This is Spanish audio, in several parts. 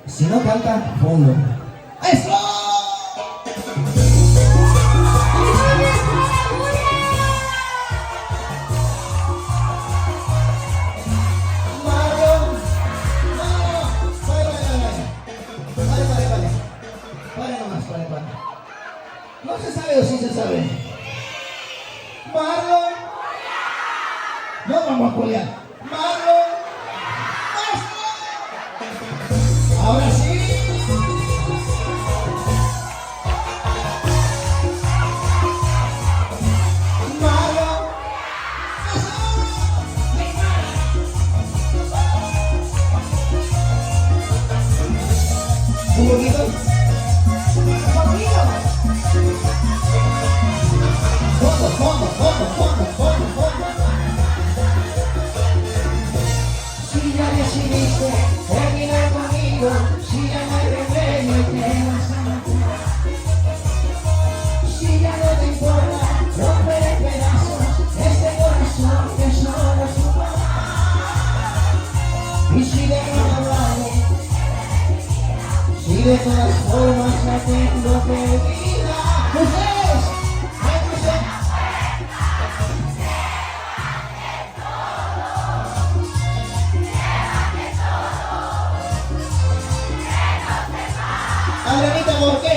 Si no canta, fondo. ¡Eso! No se sabe o sí se sabe. Marlon. No vamos a colear. Marlon. Ahora sí. Marlon. Un poquito. Si ya decidiste terminar conmigo, si ya no hay remedio y te vas a matar, si ya no te importa romper en pedazos este corazón que solo es tu mamá, y si de no vale, si de todas formas la tengo perdida, ustedes. Adrianita, ¿por qué?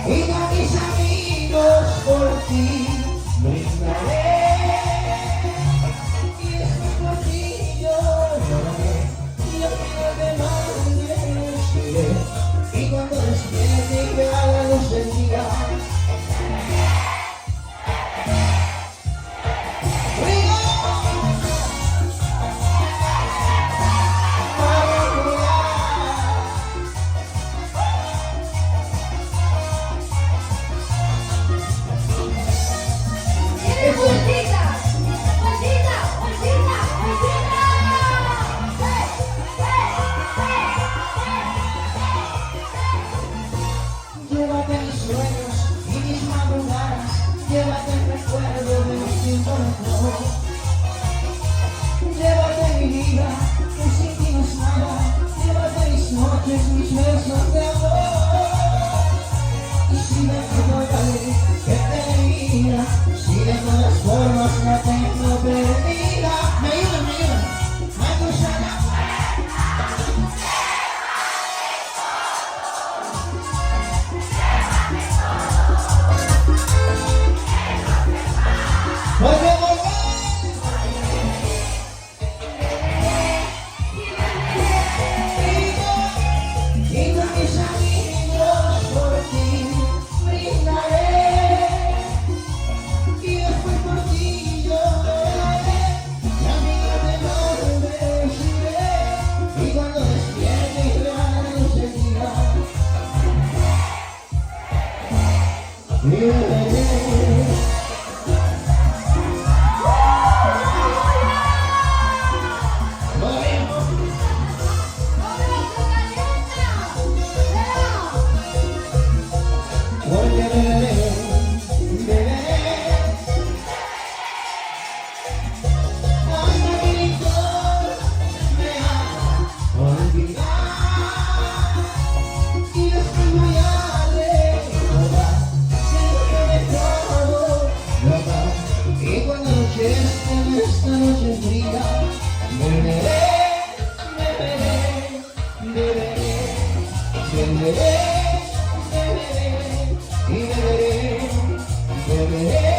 Y con mis amigos por ti brindaré. Y después por ti lloraré. Y yo quiero que no me respire. Y cuando despierte y vea la luz del día, llévate mis sueños y mis madrugadas, llévate el recuerdo de los tiempos mejor. Llévate mi vida, que sin ti no es nada, llévate mis noches, mis besos de amor. Y si me equivocaré, que te diga, si de todas formas la tengo perdida. Me ayudan, me cruzan la esta noche fría, beberé, y beberé.